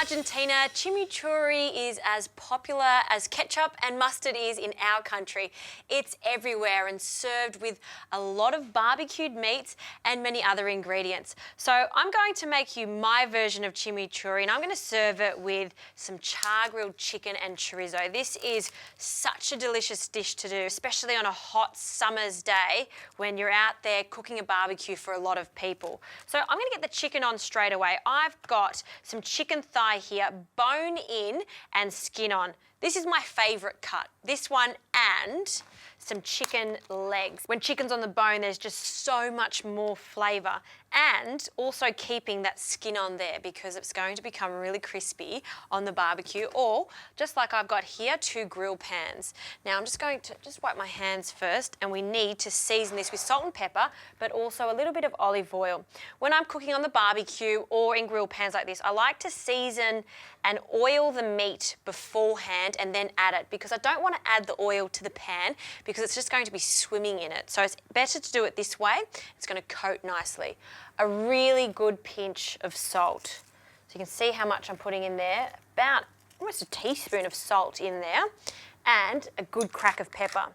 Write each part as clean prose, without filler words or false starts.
Argentina, chimichurri is as popular as ketchup and mustard is in our country. It's everywhere and served with a lot of barbecued meats and many other ingredients. So I'm going to make you my version of chimichurri, and I'm going to serve it with some char-grilled chicken and chorizo. This is such a delicious dish to do, especially on a hot summer's day when you're out there cooking a barbecue for a lot of people. So I'm going to get the chicken on straight away. I've got some chicken thigh here, bone in and skin on. This is my favourite cut, this one and some chicken legs. When chicken's on the bone, there's just so much more flavour, and also keeping that skin on there because it's going to become really crispy on the barbecue, or just like I've got here, 2 grill pans. Now I'm just going to wipe my hands first, and we need to season this with salt and pepper, but also a little bit of olive oil. When I'm cooking on the barbecue or in grill pans like this, I like to season and oil the meat beforehand and then add it, because I don't want to add the oil to the pan because it's just going to be swimming in it. So it's better to do it this way. It's going to coat nicely. A really good pinch of salt. So you can see how much I'm putting in there, about almost a teaspoon of salt in there, and a good crack of pepper.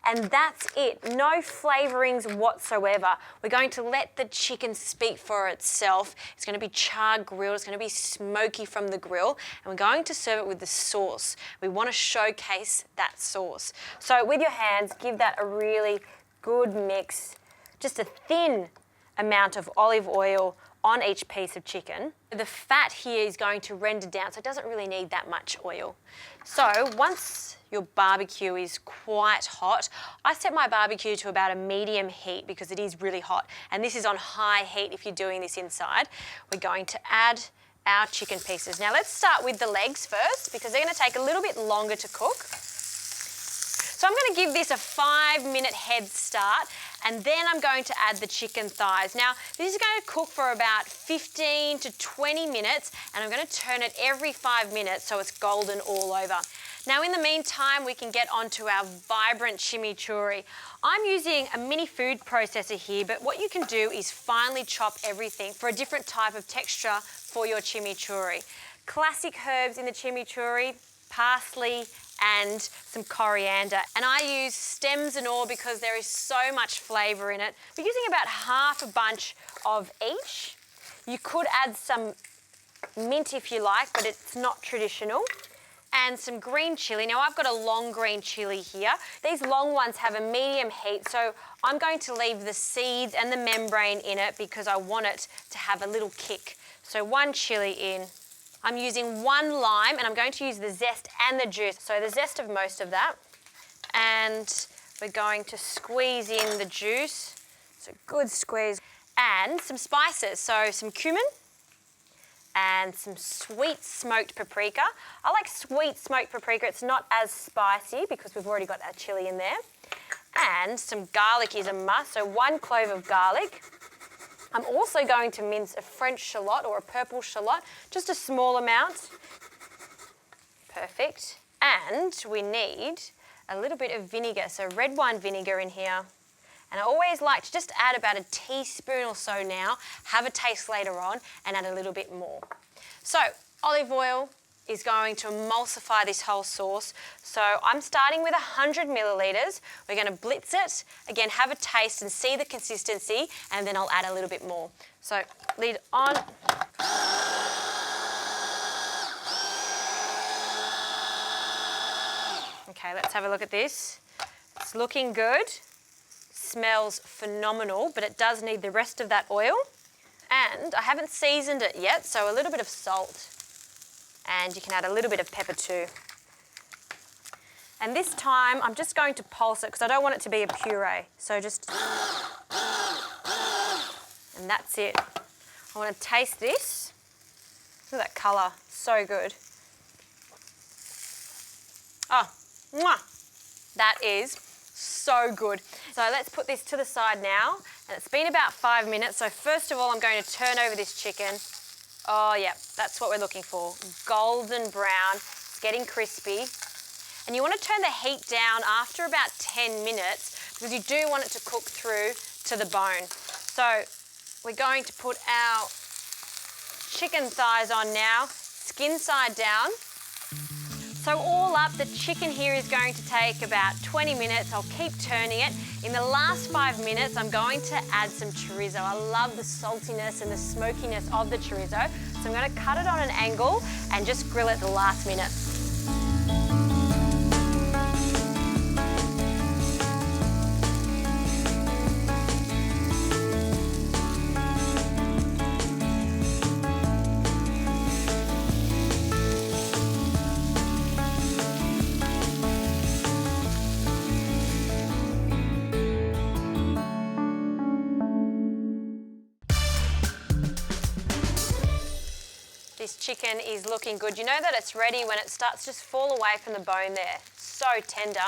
And that's it, no flavourings whatsoever. We're going to let the chicken speak for itself. It's going to be char grilled, it's going to be smoky from the grill, and we're going to serve it with the sauce. We want to showcase that sauce. So with your hands, give that a really good mix, just a thin amount of olive oil on each piece of chicken. The fat here is going to render down, so it doesn't really need that much oil. So once your barbecue is quite hot, I set my barbecue to about a medium heat because it is really hot, and this is on high heat if you're doing this inside. We're going to add our chicken pieces. Now let's start with the legs first because they're going to take a little bit longer to cook. So I'm going to give this a 5-minute head start, and then I'm going to add the chicken thighs. Now, this is going to cook for about 15 to 20 minutes, and I'm going to turn it every 5 minutes so it's golden all over. Now, in the meantime, we can get onto our vibrant chimichurri. I'm using a mini food processor here, but what you can do is finely chop everything for a different type of texture for your chimichurri. Classic herbs in the chimichurri, parsley, and some coriander. And I use stems and all because there is so much flavour in it. We're using about half a bunch of each. You could add some mint if you like, but it's not traditional. And some green chilli. Now I've got a long green chilli here. These long ones have a medium heat, so I'm going to leave the seeds and the membrane in it because I want it to have a little kick. So 1 chilli in. I'm using 1 lime, and I'm going to use the zest and the juice. So the zest of most of that. And we're going to squeeze in the juice. So good squeeze. And some spices. So some cumin and some sweet smoked paprika. I like sweet smoked paprika. It's not as spicy because we've already got our chilli in there. And some garlic is a must. So 1 clove of garlic. I'm also going to mince a French shallot or a purple shallot, just a small amount. Perfect. And we need a little bit of vinegar, so red wine vinegar in here. And I always like to just add about a teaspoon or so now, have a taste later on, and add a little bit more. So olive oil is going to emulsify this whole sauce. So I'm starting with 100 millilitres. We're going to blitz it. Again, have a taste and see the consistency, and then I'll add a little bit more. So lid on. Okay, let's have a look at this. It's looking good. Smells phenomenal, but it does need the rest of that oil. And I haven't seasoned it yet, so a little bit of salt. And you can add a little bit of pepper too. And this time I'm just going to pulse it because I don't want it to be a puree. So just, and that's it. I want to taste this. Look at that colour, so good. Oh, mwah. That is so good. So let's put this to the side now. And it's been about 5 minutes. So first of all, I'm going to turn over this chicken. Oh yeah, that's what we're looking for. Golden brown, getting crispy. And you want to turn the heat down after about 10 minutes because you do want it to cook through to the bone. So we're going to put our chicken thighs on now. It's skin side down. So all up, the chicken here is going to take about 20 minutes. I'll keep turning it. In the last 5 minutes, I'm going to add some chorizo. I love the saltiness and the smokiness of the chorizo. So I'm going to cut it on an angle and just grill it the last minute. This chicken is looking good. You know that it's ready when it starts to just fall away from the bone there. So tender.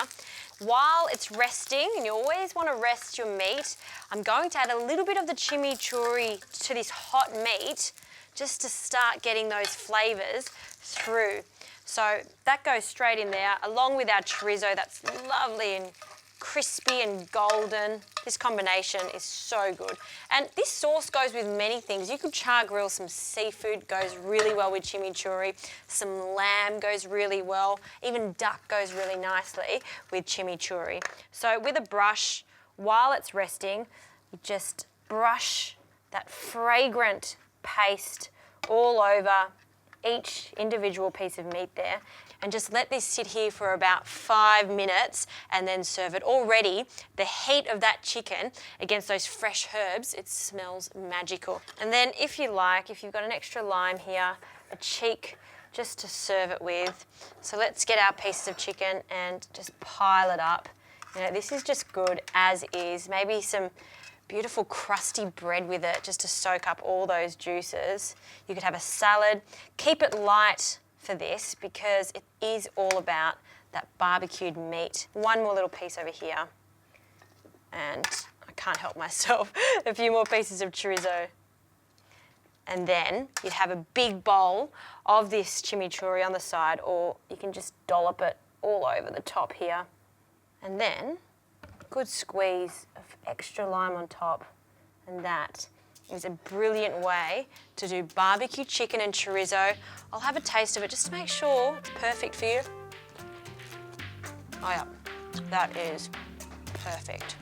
While it's resting, and you always want to rest your meat, I'm going to add a little bit of the chimichurri to this hot meat just to start getting those flavours through. So that goes straight in there, along with our chorizo that's lovely and crispy and golden. This combination is so good. And this sauce goes with many things. You could char grill some seafood, goes really well with chimichurri. Some lamb goes really well. Even duck goes really nicely with chimichurri. So with a brush, while it's resting, you just brush that fragrant paste all over each individual piece of meat there, and just let this sit here for about 5 minutes and then serve it. Already, the heat of that chicken against those fresh herbs, it smells magical. And then if you like, if you've got an extra lime here, a cheek just to serve it with. So let's get our pieces of chicken and just pile it up. You know, this is just good as is. Maybe some beautiful crusty bread with it just to soak up all those juices. You could have a salad. Keep it light for this because it is all about that barbecued meat. One more little piece over here. And I can't help myself. A few more pieces of chorizo. And then you'd have a big bowl of this chimichurri on the side, or you can just dollop it all over the top here. And then good squeeze of extra lime on top, and that is a brilliant way to do barbecue chicken and chorizo. I'll have a taste of it just to make sure it's perfect for you. Oh yeah, that is perfect.